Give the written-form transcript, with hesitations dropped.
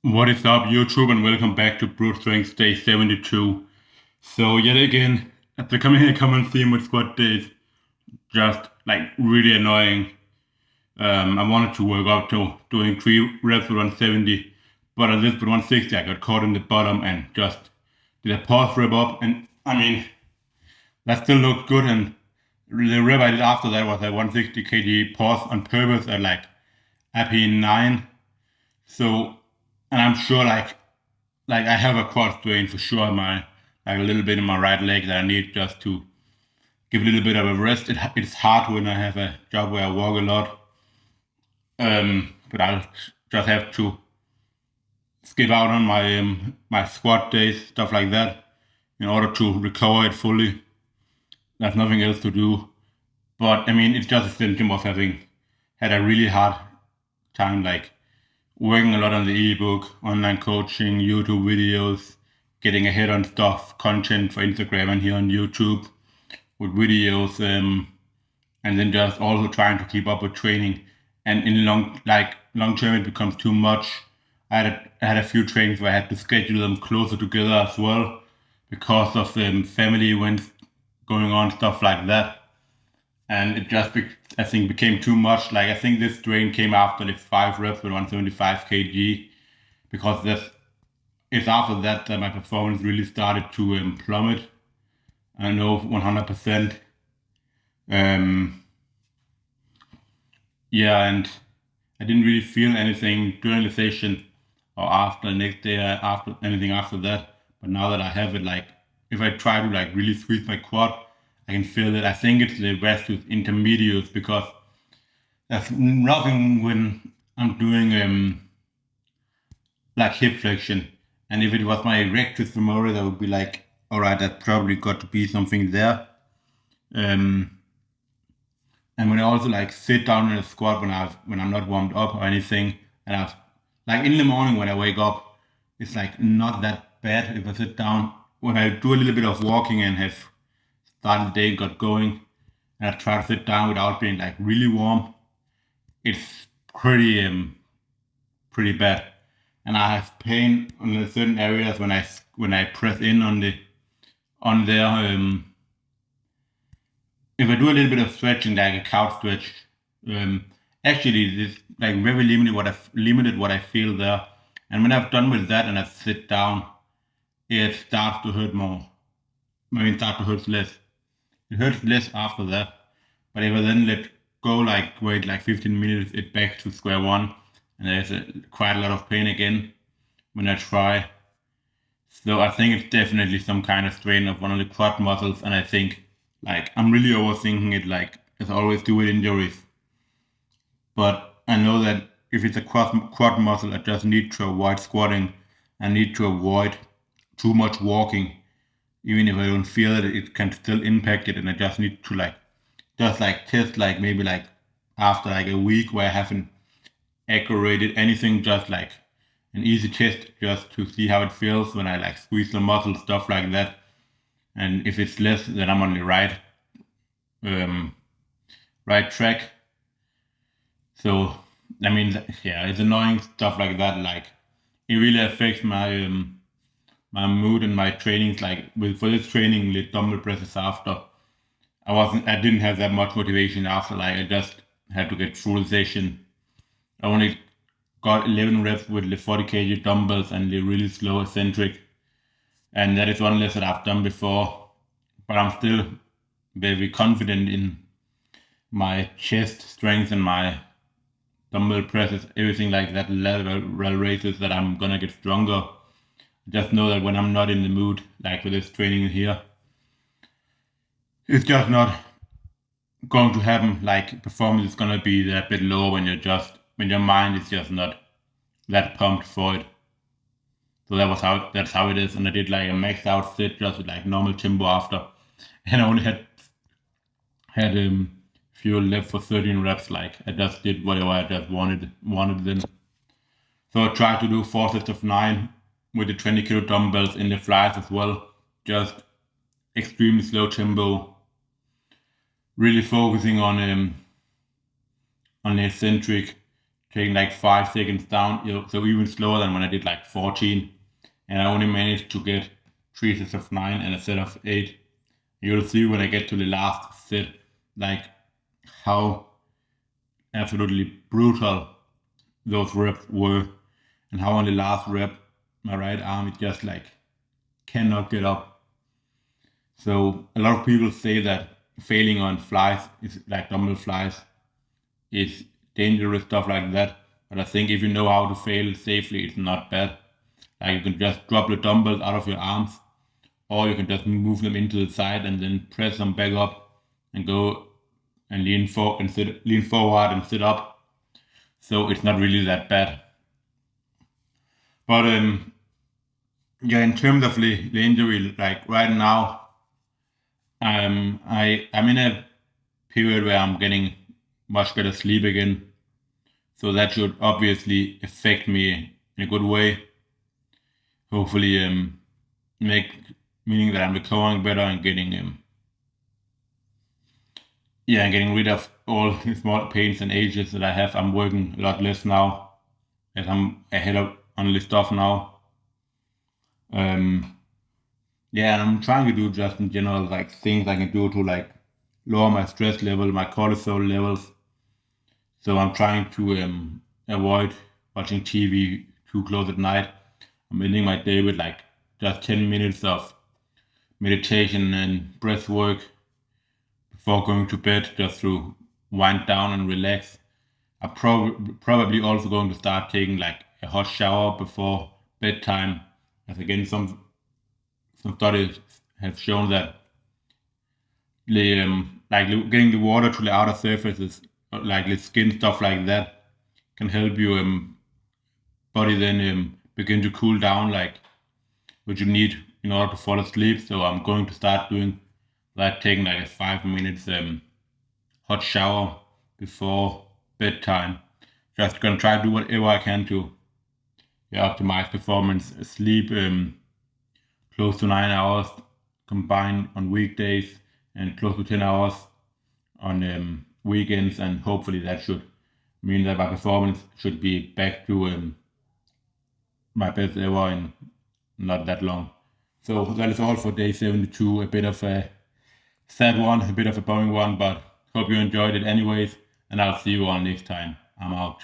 What is up, YouTube, and welcome back to Brute Strength Day 72. So, yet again, at the common theme with squat days, just like really annoying. I wanted to work up to doing 3 reps with 170, but at this with 160, I got caught in the bottom and just did a pause rep up. And I mean, that still looked good. And the rep I did after that was a 160 kg pause on purpose at like AP9. So, and I'm sure like I have a quad strain for sure in my like a little bit in my right leg that I need just to give a little bit of a rest. It's hard when I have a job where I walk a lot, but I'll just have to skip out on my squat days, stuff like that, in order to recover it fully. There's nothing else to do. But I mean, it's just a symptom of having had a really hard time, like working a lot on the ebook, online coaching, YouTube videos, getting ahead on stuff, content for Instagram and here on YouTube with videos, and then just also trying to keep up with training. And in long term, it becomes too much. I had a few trainings where I had to schedule them closer together as well because of family events going on, stuff like that. And it just I think became too much. Like I think this strain came after the 5 reps with 175 kg because it's after that that my performance really started to plummet. I know 100%. Um, yeah, and I didn't really feel anything during the session or after the next day, after anything after that. But now that I have it, like if I try to like really squeeze my quad, I can feel it. I think it's the rest with intermediates because there's nothing when I'm doing like hip flexion. And if it was my rectus femoris, I would be like, all right, that probably got to be something there. Um, and when I also like sit down in a squat when I'm not warmed up or anything, and I've like in the morning when I wake up, it's like not that bad if I sit down. When I do a little bit of walking and have started the day, got going, and I try to sit down without being like really warm, it's pretty bad. And I have pain on the certain areas when I press in on there. If I do a little bit of stretching, like a couch stretch, um, actually this like very limited what I feel there. And when I've done with that and I sit down, it starts to hurt more. I mean, it starts to hurt less. It hurts less after that. But if I then let go, like wait like 15 minutes, it back to square one, and there's quite a lot of pain again when I try. So I think it's definitely some kind of strain of one of the quad muscles, and I think like I'm really overthinking it, like as I always do with injuries. But I know that if it's a quad muscle, I just need to avoid squatting. I need to avoid too much walking. Even if I don't feel it, it can still impact it, and I just need to like just like test like maybe like after like a week where I haven't accurated anything, just like an easy test just to see how it feels when I like squeeze the muscle, stuff like that. And if it's less, then I'm on the um, right track. So I mean, yeah, it's annoying stuff like that. Like it really affects my mood and my trainings. Like with for this training, the dumbbell presses after, I didn't have that much motivation after. Like I just had to get through the session. I only got 11 reps with the 40 kg dumbbells and the really slow eccentric. And that is one less that I've done before. But I'm still very confident in my chest strength and my dumbbell presses, everything like that, lateral raises, that I'm gonna get stronger. Just know that when I'm not in the mood, like with this training here, it's just not going to happen. Like performance is gonna be that bit lower when your mind is just not that pumped for it. So that's how it is. And I did like a maxed out sit just with like normal tempo after, and I only had fuel left for 13 reps. Like I just did whatever I just wanted then. So I tried to do 4 sets of 9 with the 20 kg dumbbells in the flies as well. Just extremely slow tempo, really focusing on the eccentric, taking like 5 seconds down, so even slower than when I did like 14, and I only managed to get 3 sets of 9 and a set of 8. You'll see when I get to the last set, like how absolutely brutal those reps were, and how on the last rep, my right arm it just like cannot get up. So a lot of people say that failing on flies is like dumbbell flies is dangerous, stuff like that. But I think if you know how to fail safely, it's not bad. Like you can just drop the dumbbells out of your arms, or you can just move them into the side and then press them back up and go and lean forward and sit up. So it's not really that bad. But yeah, in terms of the injury, like right now, I'm in a period where I'm getting much better sleep again. So that should obviously affect me in a good way. Hopefully, make meaning that I'm recovering better and getting and getting rid of all the small pains and aches that I have. I'm working a lot less now as I'm ahead on the stuff now. Yeah, and I'm trying to do just in general like things I can do to like lower my stress level, my cortisol levels. So I'm trying to avoid watching TV too close at night. I'm ending my day with like just 10 minutes of meditation and breath work before going to bed, just to wind down and relax. I'm probably also going to start taking like a hot shower before bedtime, as again some studies have shown that like getting the water to the outer surfaces, like the skin stuff like that, can help you body then begin to cool down, like what you need in order to fall asleep. So I'm going to start doing that, taking like a 5 minutes hot shower before bedtime. Just gonna try to do whatever I can to optimize performance. Sleep close to 9 hours combined on weekdays and close to 10 hours on weekends, and hopefully that should mean that my performance should be back to my best ever in not that long. So that is all for day 72. A bit of a sad one, a bit of a boring one, but hope you enjoyed it anyways, and I'll see you all next time. I'm out.